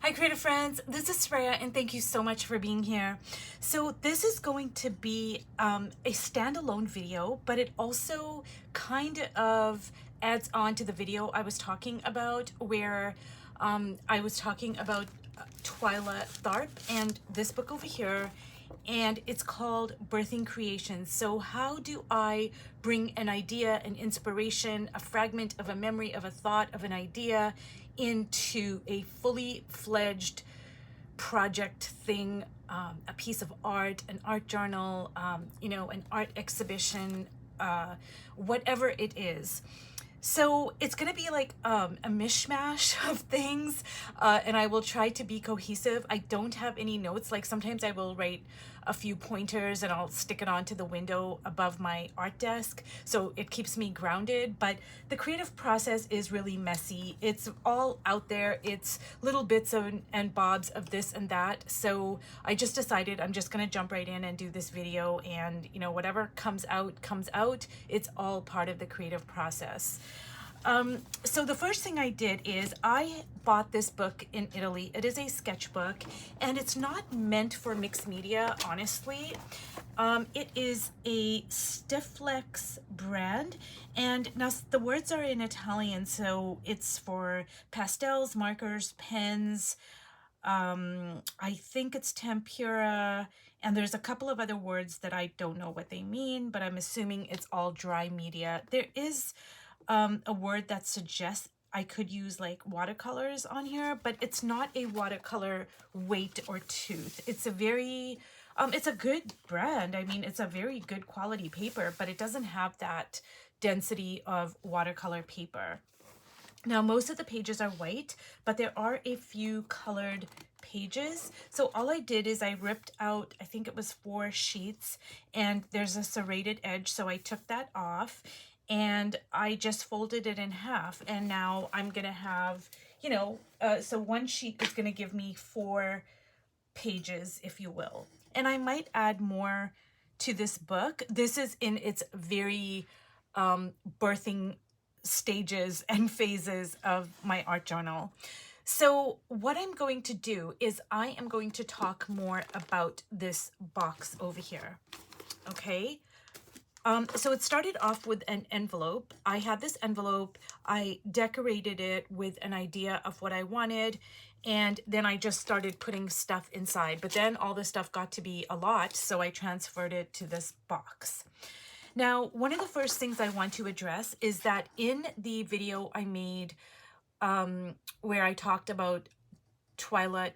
Hi creative friends, this is Freya and thank you so much for being here. So this is going to be a standalone video, but it also kind of adds on to the video I was talking about where I was talking about Twyla Tharp and this book over here, and it's called Birthing Creation. So how do I bring an idea, an inspiration, a fragment of a memory, of a thought, of an idea into a fully fledged project thing, a piece of art, an art journal, an art exhibition, whatever it is. So it's going to be like a mishmash of things, and I will try to be cohesive. I don't have any notes. Like sometimes I will write a few pointers and I'll stick it onto the window above my art desk, so it keeps me grounded. But the creative process is really messy. It's all out there. It's little bits and bobs of this and that. So I just decided I'm just going to jump right in and do this video, and whatever comes out comes out. It's all part of the creative process. So the first thing I did is I bought this book in Italy. It is a sketchbook, and it's not meant for mixed media, honestly. It is a Stifflex brand, and now the words are in Italian, so it's for pastels, markers, pens. I think it's tempera, and there's a couple of other words that I don't know what they mean, but I'm assuming it's all dry media. There is a word that suggests I could use like watercolors on here, but it's not a watercolor weight or tooth. It's a very, it's a good brand. I mean, it's a very good quality paper, but it doesn't have that density of watercolor paper. Now, most of the pages are white, but there are a few colored pages. So all I did is I ripped out, I think it was 4 sheets, and there's a serrated edge, so I took that off and I just folded it in half. And now I'm gonna have, so one sheet is gonna give me 4 pages, if you will. And I might add more to this book. This is in its very birthing stages and phases of my art journal. So what I'm going to do is I am going to talk more about this box over here. Okay. So it started off with an envelope. I had this envelope, I decorated it with an idea of what I wanted, and then I just started putting stuff inside. But then all the stuff got to be a lot, so I transferred it to this box. Now, one of the first things I want to address is that in the video I made where I talked about Twyla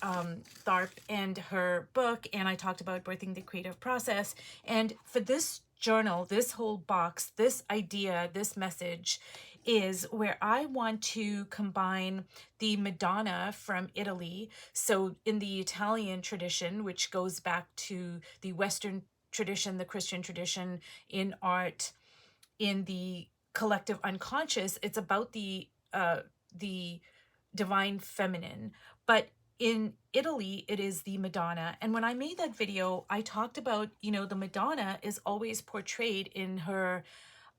Tharp and her book, and I talked about birthing the creative process. And for this journal, this whole box, this idea, this message is where I want to combine the Madonna from Italy. So in the Italian tradition, which goes back to the Western tradition, the Christian tradition in art, in the collective unconscious, it's about the divine feminine. But in Italy, it is the Madonna. And when I made that video, I talked about, the Madonna is always portrayed in her,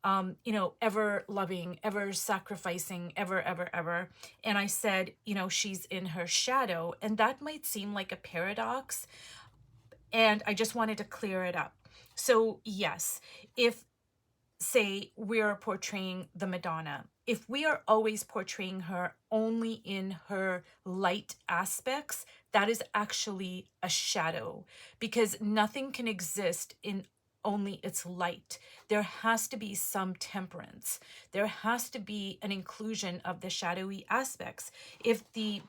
ever loving, ever sacrificing, ever. And I said, she's in her shadow. And that might seem like a paradox. And I just wanted to clear it up. So yes, if say we're portraying the Madonna, if we are always portraying her only in her light aspects, that is actually a shadow, because nothing can exist in only its light. There has to be some temperance. There has to be an inclusion of the shadowy aspects. If the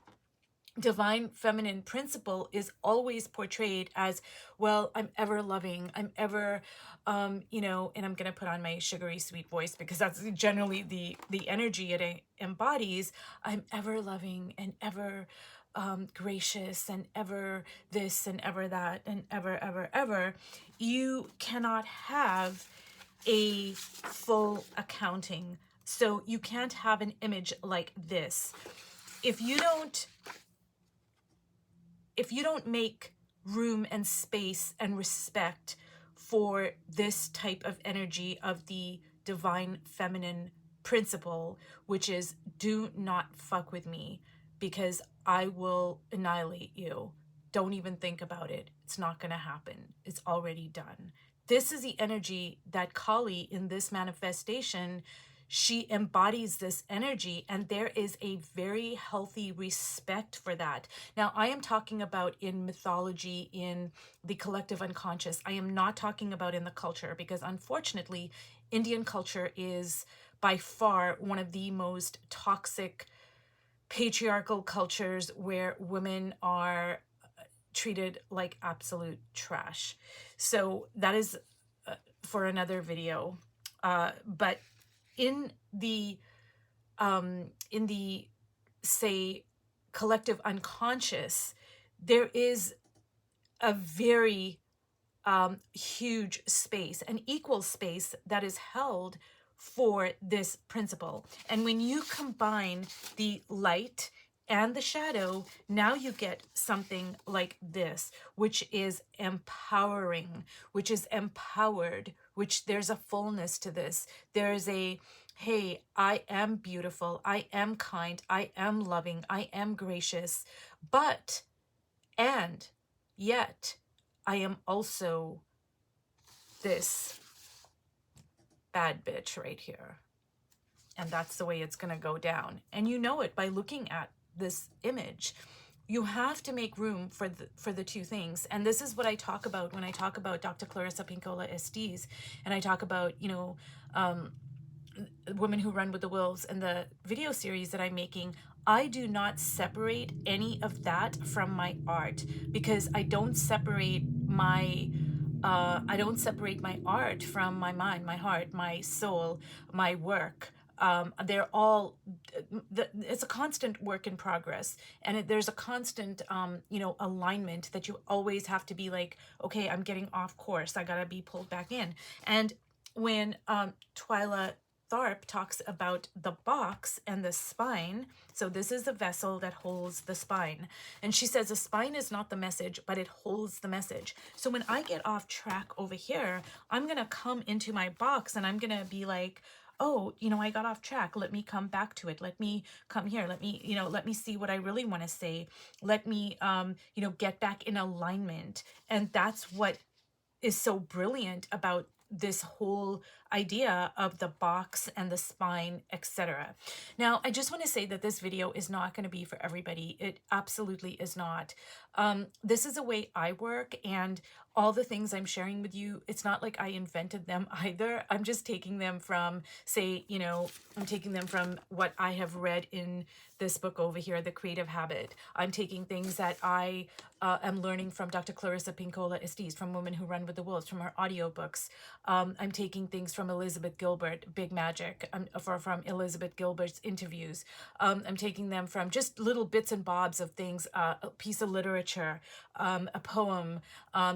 divine feminine principle is always portrayed as, well, I'm ever loving, I'm ever, and I'm going to put on my sugary sweet voice because that's generally the energy it embodies. I'm ever loving and ever gracious and ever this and ever that and ever. You cannot have a full accounting. So you can't have an image like this. If you don't make room and space and respect for this type of energy of the divine feminine principle, which is do not fuck with me, because I will annihilate you. Don't even think about it. It's not going to happen. It's already done. This is the energy that Kali in this manifestation, she embodies this energy, and there is a very healthy respect for that. Now, I am talking about in mythology, in the collective unconscious. I am not talking about in the culture, because unfortunately, Indian culture is by far one of the most toxic patriarchal cultures where women are treated like absolute trash. So that is for another video. But in the say collective unconscious, there is a very huge space, an equal space that is held for this principle. And when you combine the light and the shadow, now you get something like this, which is empowering, which is empowered, which there's a fullness to this. There's a, hey, I am beautiful, I am kind, I am loving, I am gracious, but, and yet, I am also this bad bitch right here. And that's the way it's going to go down. And you know it by looking at this image. You have to make room for the two things. And this is what I talk about when I talk about Dr. Twyla Estes, and I talk about, you know, Women Who Run with the Wolves and the video series that I'm making. I do not separate any of that from my art, because I don't separate my art from my mind, my heart, my soul, my work. They're all, it's a constant work in progress. And there's a constant, you know, alignment that you always have to be like, okay, I'm getting off course. I got to be pulled back in. And when Twyla Tharp talks about the box and the spine. So this is the vessel that holds the spine. And she says the spine is not the message, but it holds the message. So when I get off track over here, I'm going to come into my box and I'm going to be like, oh, you know, I got off track. Let me come back to it. Let me come here. Let me, you know, let me see what I really want to say. Let me, you know, get back in alignment. And that's what is so brilliant about this whole idea of the box and the spine, etc. Now, I just want to say that this video is not going to be for everybody. It absolutely is not. This is a way I work, and all the things I'm sharing with you, it's not like I invented them either. I'm just taking them from, say, you know, I'm taking them from what I have read in this book over here, The Creative Habit. I'm taking things that I am learning from Dr. Twyla Estes, from Women Who Run with the Wolves, from her audiobooks. I'm taking things from Elizabeth Gilbert, Big Magic, from Elizabeth Gilbert's interviews. I'm taking them from just little bits and bobs of things, a piece of literature, a poem,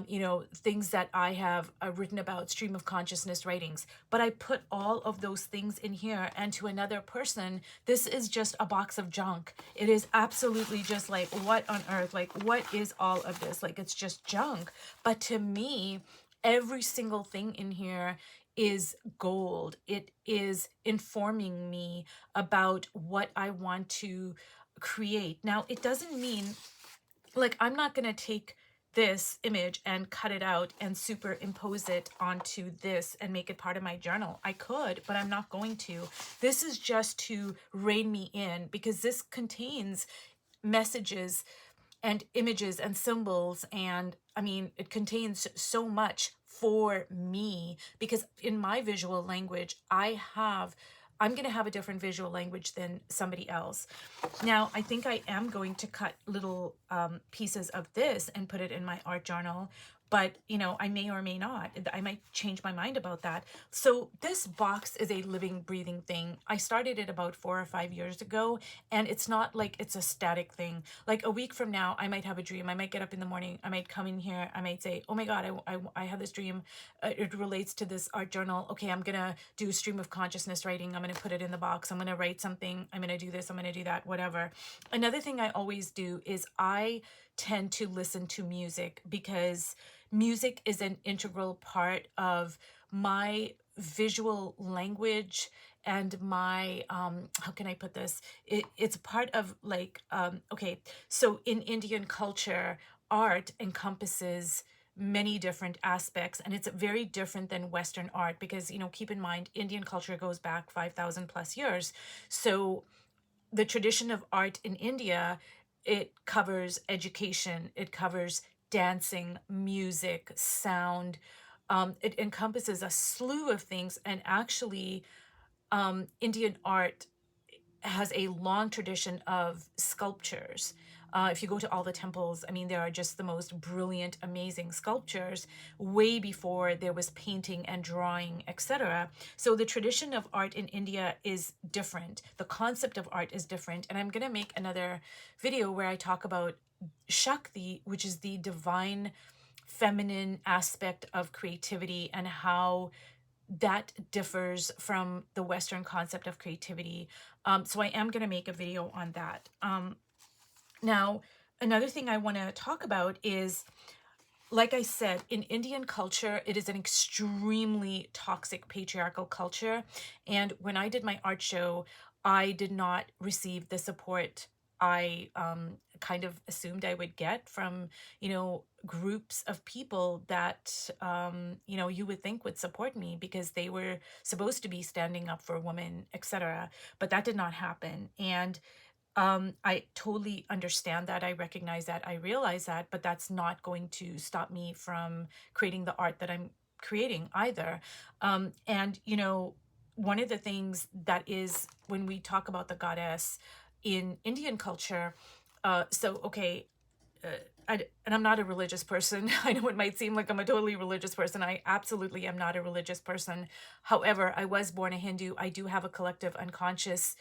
you know, things that I have written about, stream of consciousness writings. But I put all of those things in here, and to another person, this is just a box of junk. It is absolutely just like, what on earth? Like, what is all of this? Like, it's just junk. But to me, every single thing in here is gold. It is informing me about what I want to create. Now, it doesn't mean, like, I'm not going to take this image and cut it out and superimpose it onto this and make it part of my journal. I could, but I'm not going to. This is just to rein me in, because this contains messages and images and symbols, and I mean, it contains so much for me, because in my visual language, I'm going to have a different visual language than somebody else. Now, I think I am going to cut little pieces of this and put it in my art journal, but, you know, I may or may not. I might change my mind about that. So this box is a living, breathing thing. I started it about 4 or 5 years ago, and it's not like it's a static thing. Like a week from now, I might have a dream. I might get up in the morning. I might come in here. I might say, oh my God, I had this dream. It relates to this art journal. Okay, I'm going to do stream of consciousness writing. I'm going to put it in the box. I'm going to write something. I'm going to do this. I'm going to do that, whatever. Another thing I always do is I tend to listen to music, because music is an integral part of my visual language and my, how can I put this? It's part of like, okay, so in Indian culture, art encompasses many different aspects, and it's very different than Western art because, you know, keep in mind, Indian culture goes back 5,000 plus years. So the tradition of art in India, it covers education, it covers dancing, music, sound. It encompasses a slew of things, and actually, Indian art has a long tradition of sculptures. If you go to all the temples, I mean, there are just the most brilliant, amazing sculptures way before there was painting and drawing, etc. So the tradition of art in India is different. The concept of art is different. And I'm going to make another video where I talk about Shakti, which is the divine feminine aspect of creativity, and how that differs from the Western concept of creativity. So I am going to make a video on that. Now, another thing I want to talk about is, like I said, in Indian culture, it is an extremely toxic patriarchal culture. And when I did my art show, I did not receive the support I kind of assumed I would get from, you know, groups of people that, you know, you would think would support me because they were supposed to be standing up for women, etc. But that did not happen. And I totally understand that. I recognize that. I realize that, but that's not going to stop me from creating the art that I'm creating either. And, you know, one of the things that is when we talk about the goddess in Indian culture, okay, and I'm not a religious person. I know it might seem like I'm a totally religious person. I absolutely am not a religious person. However, I was born a Hindu. I do have a collective unconscious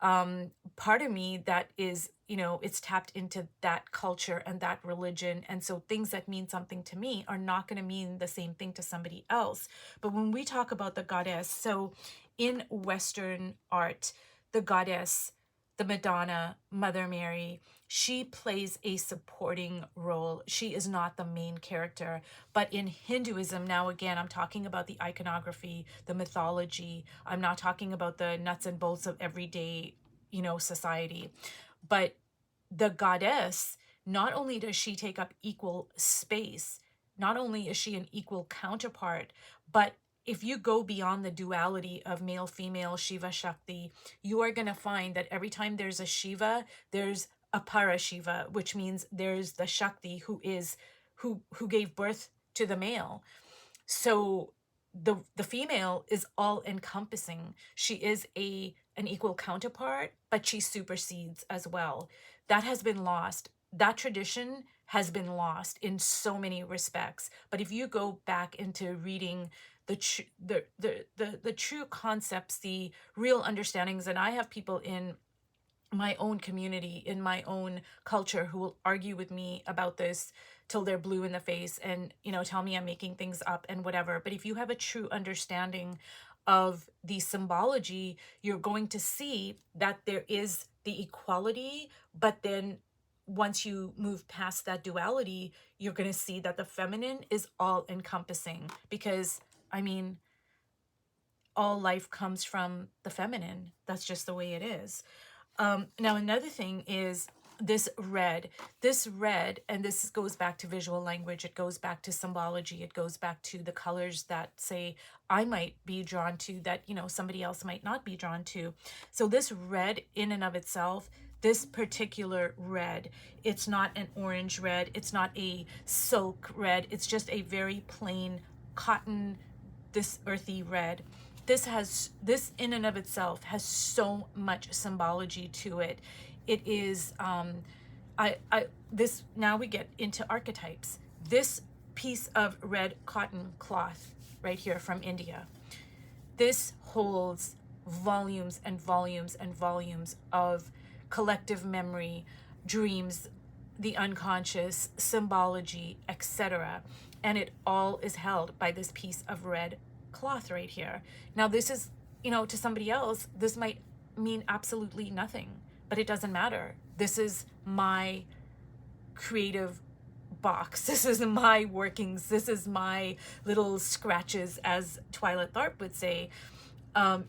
part of me that is, you know, it's tapped into that culture and that religion. And so things that mean something to me are not going to mean the same thing to somebody else. But when we talk about the goddess, so in Western art, the goddess, the Madonna, Mother Mary, she plays a supporting role. She is not the main character. But in Hinduism, now again, I'm talking about the iconography, the mythology. I'm not talking about the nuts and bolts of everyday, you know, society. But the goddess, not only does she take up equal space, not only is she an equal counterpart, but if you go beyond the duality of male, female, Shiva, Shakti, you are going to find that every time there's a Shiva, there's a Parashiva, which means there's the Shakti who gave birth to the male. So the female is all encompassing. She is an equal counterpart, but she supersedes as well. That has been lost. That tradition has been lost in so many respects. But if you go back into reading the true concepts, the real understandings, and I have people in my own community, in my own culture, who will argue with me about this till they're blue in the face and, you know, tell me I'm making things up and whatever. But if you have a true understanding of the symbology, you're going to see that there is the equality, but then once you move past that duality, you're going to see that the feminine is all encompassing, because I mean, all life comes from the feminine. That's just the way it is. Now, another thing is this red, and this goes back to visual language. It goes back to symbology. It goes back to the colors that, say, I might be drawn to that, you know, somebody else might not be drawn to. So this red in and of itself, this particular red, it's not an orange red. It's not a silk red. It's just a very plain cotton, this earthy red. This in and of itself has so much symbology to it. It is this, now we get into archetypes. This piece of red cotton cloth right here from India, this holds volumes and volumes and volumes of collective memory, dreams, the unconscious, symbology, etc. And it all is held by this piece of red cloth right here. Now this is, you know, to somebody else, this might mean absolutely nothing, but it doesn't matter. This is my creative box. This is my workings. This is my little scratches, as Twyla Tharp would say.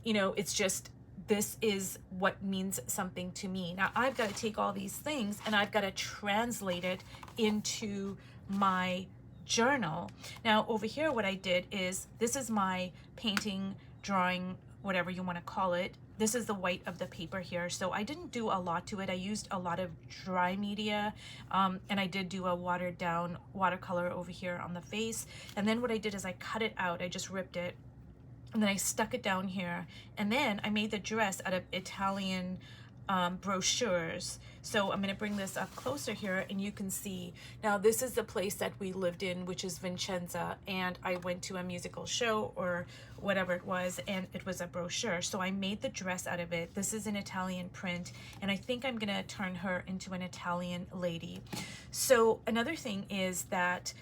You know, it's just, this is what means something to me. Now I've got to take all these things and I've got to translate it into my journal. Now over here, what I did is, this is my painting, drawing, whatever you want to call it. This is the white of the paper here. So I didn't do a lot to it. I used a lot of dry media, and I did do a watered down watercolor over here on the face. And then what I did is I cut it out. I just ripped it. And then I stuck it down here. And then I made the dress out of Italian brochures. So I'm going to bring this up closer here and you can see. Now this is the place that we lived in, which is Vicenza, and I went to a musical show or whatever it was, and it was a brochure. So I made the dress out of it. This is an Italian print, and I think I'm going to turn her into an Italian lady. So another thing is that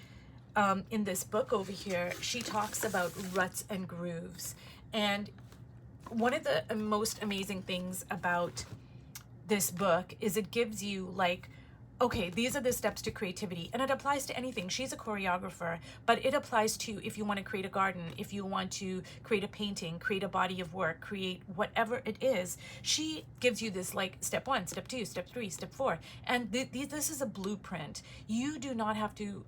in this book over here, she talks about ruts and grooves. And one of the most amazing things about this book is it gives you like, okay, these are the steps to creativity, and it applies to anything. She's a choreographer, but it applies to if you want to create a garden, if you want to create a painting, create a body of work, create whatever it is. She gives you this like step 1, step 2, step 3, step 4, and this is a blueprint. You do not have to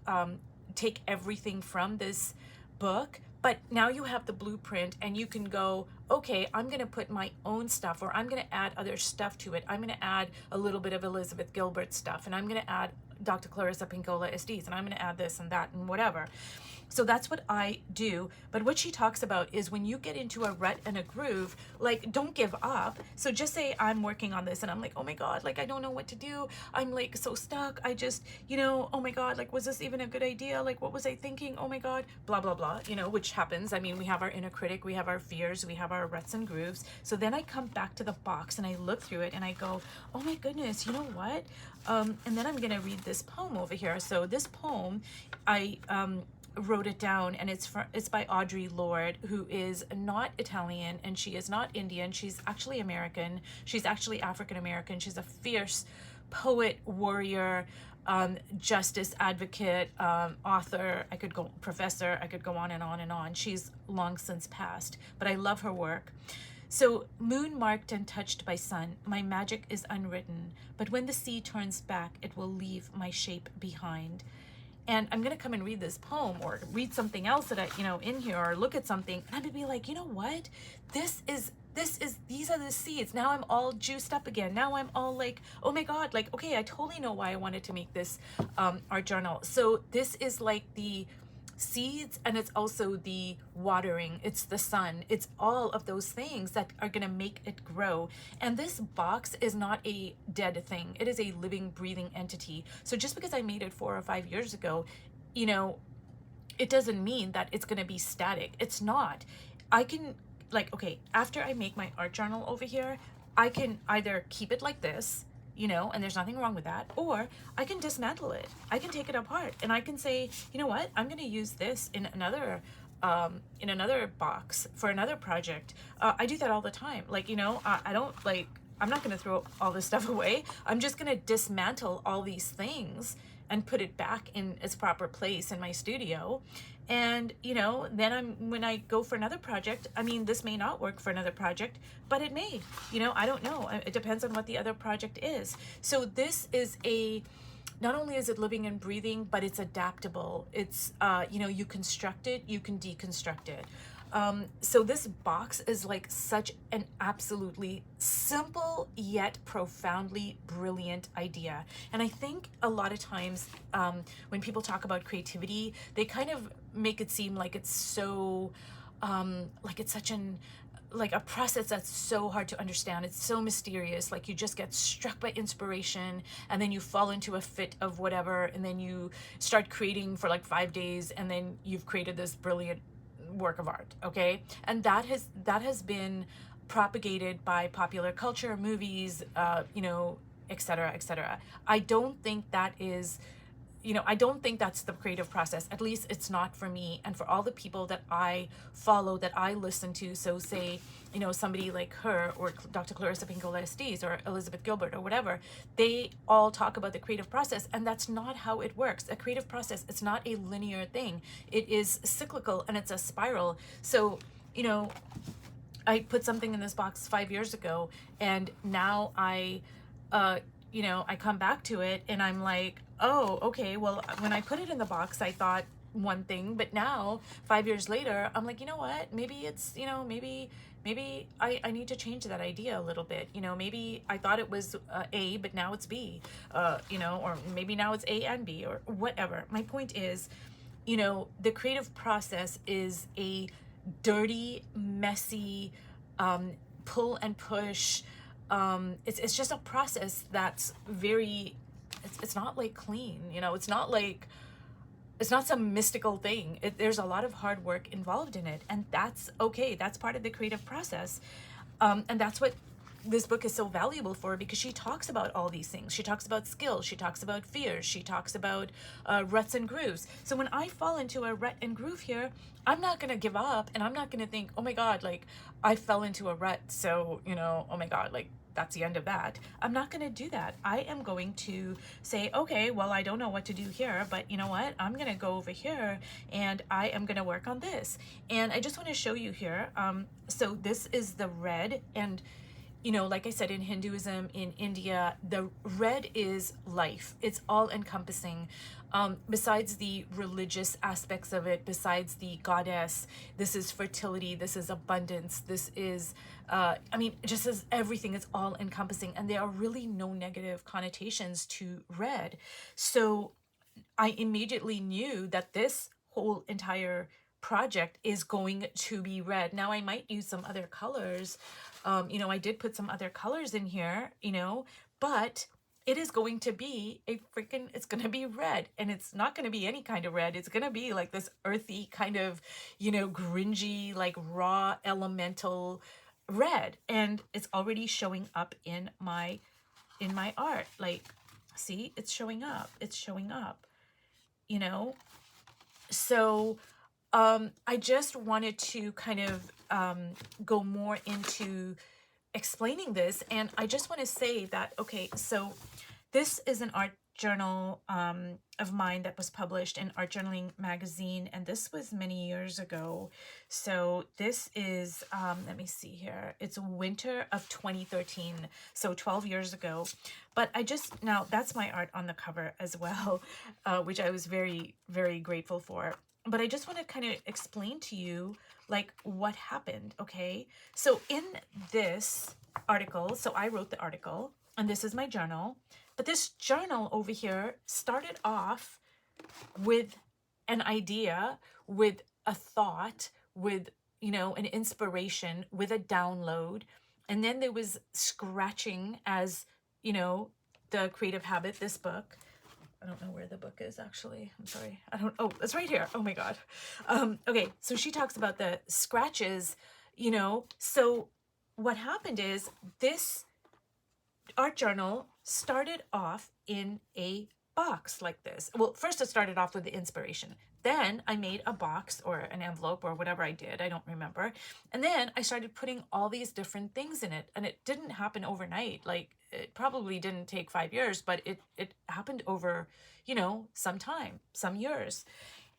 take everything from this book, but now you have the blueprint and you can go, okay, I'm going to put my own stuff, or I'm going to add other stuff to it. I'm going to add a little bit of Elizabeth Gilbert stuff, and I'm going to add Dr. Twyla Estes, and I'm going to add this and that and whatever. So that's what I do. But what she talks about is when you get into a rut and a groove, like, don't give up. So just say I'm working on this and I'm like, oh my God, like, I don't know what to do. I'm like so stuck. I just, you know, oh my God, like, was this even a good idea? Like, what was I thinking? Oh my God, blah, blah, blah, you know, which happens. I mean, we have our inner critic, we have our fears, we have our ruts and grooves. So then I come back to the box and I look through it and I go, oh my goodness, you know what? And then I'm going to read this poem over here. So this poem, I, wrote it down, and it's by Audre Lorde, who is not Italian and she is not Indian. She's actually American. She's actually African American. She's a fierce poet, warrior, justice advocate, author. I could go professor. I could go on and on and on. She's long since passed, but I love her work. So, moon marked and touched by sun, my magic is unwritten, but when the sea turns back, it will leave my shape behind. And I'm going to come and read this poem or read something else that I, you know, in here, or look at something, and I'm going to be like, you know what? These are the seeds. Now I'm all juiced up again. Now I'm all like, oh my God, like, okay, I totally know why I wanted to make this art journal. So this is like the seeds, and it's also the watering, it's the sun, it's all of those things that are going to make it grow. And this box is not a dead thing, it is a living, breathing entity. So just because I made it 4 or 5 years ago, you know, it doesn't mean that it's going to be static. It's not. I can, like, okay, after I make my art journal over here, I can either keep it like this, you know, and there's nothing wrong with that, or I can dismantle it. I can take it apart and I can say, you know what, I'm going to use this in another box for another project. I do that all the time. Like, you know, I don't like, I'm not going to throw all this stuff away. I'm just going to dismantle all these things and put it back in its proper place in my studio. And, you know, then when I go for another project, I mean, this may not work for another project, but it may, you know, I don't know. It depends on what the other project is. So this is not only is it living and breathing, but it's adaptable. It's, you know, you construct it, you can deconstruct it. So this box is like such an absolutely simple yet profoundly brilliant idea. And I think a lot of times when people talk about creativity, they kind of make it seem like it's so, like it's such like a process that's so hard to understand. It's so mysterious. Like you just get struck by inspiration and then you fall into a fit of whatever, and then you start creating for like 5 days, and then you've created this brilliant work of art. Okay, and that has been propagated by popular culture, movies, you know, etc., etc. I don't think that is, you know, I don't think that's the creative process. At least it's not for me and for all the people that I follow, that I listen to. So say, you know, somebody like her or Dr. Twyla Estes or Elizabeth Gilbert or whatever, they all talk about the creative process, and that's not how it works. A creative process, it's not a linear thing. It is cyclical and it's a spiral. So, you know, I put something in this box 5 years ago, and now you know, I come back to it and I'm like, oh, okay, well, when I put it in the box, I thought one thing, but now 5 years later, I'm like, you know what, maybe it's, you know, maybe I need to change that idea a little bit. You know, maybe I thought it was A, but now it's B, you know, or maybe now it's A and B or whatever. My point is, you know, the creative process is a dirty, messy, pull and push. It's just a process that's very, it's not like clean, you know, it's not some mystical thing. There's a lot of hard work involved in it, and that's okay. That's part of the creative process. And that's what this book is so valuable for, because she talks about all these things. She talks about skill. She talks about fears. She talks about ruts and grooves. So when I fall into a rut and groove here, I'm not going to give up, and I'm not going to think, oh my God, like I fell into a rut. So, you know, oh my God, like that's the end of that. I'm not going to do that. I am going to say, okay, well, I don't know what to do here, but you know what? I'm going to go over here and I am going to work on this. And I just want to show you here. So this is the red, and you know, like I said, in Hinduism, in India, the red is life. It's all encompassing. Besides the religious aspects of it, besides the goddess, this is fertility, this is abundance, this is, I mean, just as everything is all encompassing, and there are really no negative connotations to red. So I immediately knew that this whole entire project is going to be red. Now I might use some other colors. You know, I did put some other colors in here, you know, but it is going to be it's going to be red, and it's not going to be any kind of red. It's going to be like this earthy kind of, you know, gringy, like raw elemental red. And it's already showing up in my art. Like, see, it's showing up. It's showing up, you know? So I just wanted to kind of go more into explaining this. And I just want to say that, okay, so this is an art journal of mine that was published in Art Journaling magazine, and this was many years ago. So this is, let me see here, it's winter of 2013, so 12 years ago. But I just, now that's my art on the cover as well, which I was very, very grateful for. But I just want to kind of explain to you like what happened, okay? So in this article, so I wrote the article, and this is my journal. But this journal over here started off with an idea, with a thought, with, you know, an inspiration, with a download. And then there was scratching as, you know, the Creative Habit, this book. I don't know where the book is actually. I'm sorry. Oh, it's right here. Oh my God. Okay. So she talks about the scratches, you know. So what happened is this art journal started off in a box like this. Well, first it started off with the inspiration. Then I made a box or an envelope or whatever I did. I don't remember. And then I started putting all these different things in it. And it didn't happen overnight. Like, it probably didn't take 5 years, but it happened over, you know, some time, some years.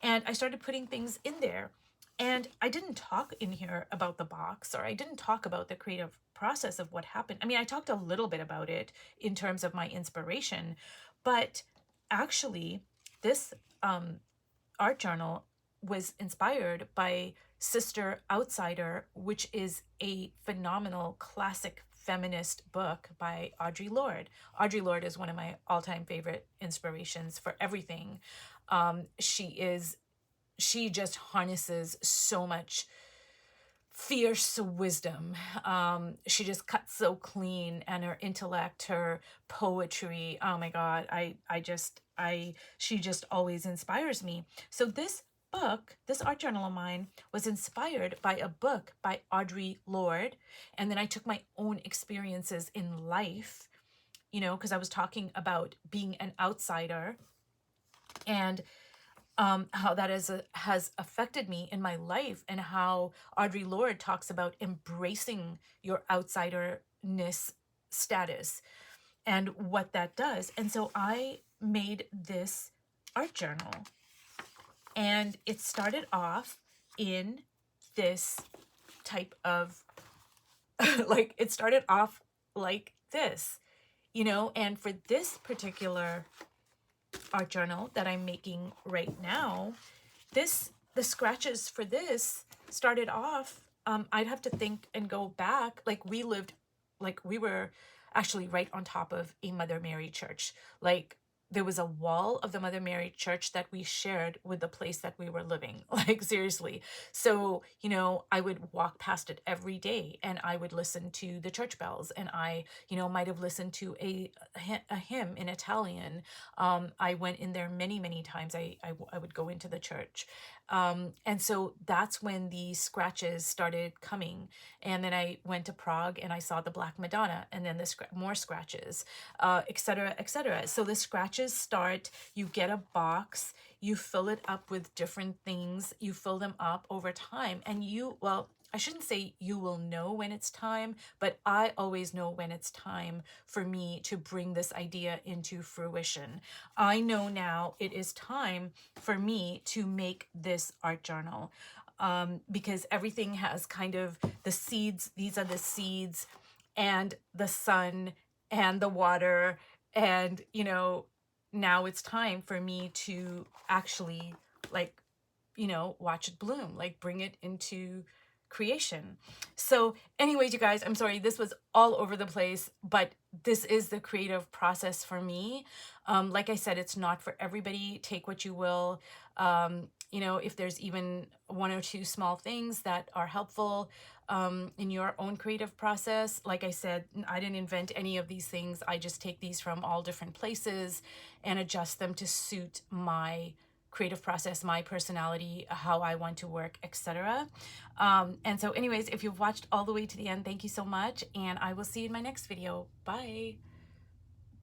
And I started putting things in there. And I didn't talk in here about the box, or I didn't talk about the creative process of what happened. I mean, I talked a little bit about it in terms of my inspiration, but actually this art journal was inspired by Sister Outsider, which is a phenomenal classic feminist book by Audre Lorde. Audre Lorde is one of my all-time favorite inspirations for everything. She just harnesses so much fierce wisdom. She just cuts so clean, and her intellect, her poetry, oh my God, she just always inspires me. So this book, this art journal of mine, was inspired by a book by Audre Lorde. And then I took my own experiences in life, you know, because I was talking about being an outsider, and how that has affected me in my life, and how Audre Lorde talks about embracing your outsiderness status and what that does. And so I made this art journal, and it started off in this type of Like it started off like this, you know, and for this particular art journal that I'm making right now, the scratches for this started off, I'd have to think and go back, like we were actually right on top of a Mother Mary church. Like there was a wall of the Mother Mary church that we shared with the place that we were living. Like seriously. So, you know, I would walk past it every day and I would listen to the church bells, and I, you know, might have listened to a hymn in Italian. I went in there many, many times. I would go into the church. And so that's when the scratches started coming. And then I went to Prague and I saw the Black Madonna, and then more scratches, et cetera, et cetera. So the scratches start, you get a box, you fill it up with different things, you fill them up over time, and well, I shouldn't say you will know when it's time, but I always know when it's time for me to bring this idea into fruition. I know now it is time for me to make this art journal, because everything has kind of the seeds. These are the seeds and the sun and the water. And, you know, now it's time for me to actually, like, you know, watch it bloom, like bring it into creation. So anyways, you guys, I'm sorry, this was all over the place, but this is the creative process for me. Like I said, it's not for everybody. Take what you will. You know, if there's even one or two small things that are helpful in your own creative process, like I said, I didn't invent any of these things. I just take these from all different places and adjust them to suit my creative process, my personality, how I want to work, etc. And so anyways, if you've watched all the way to the end, thank you so much, and I will see you in my next video. Bye.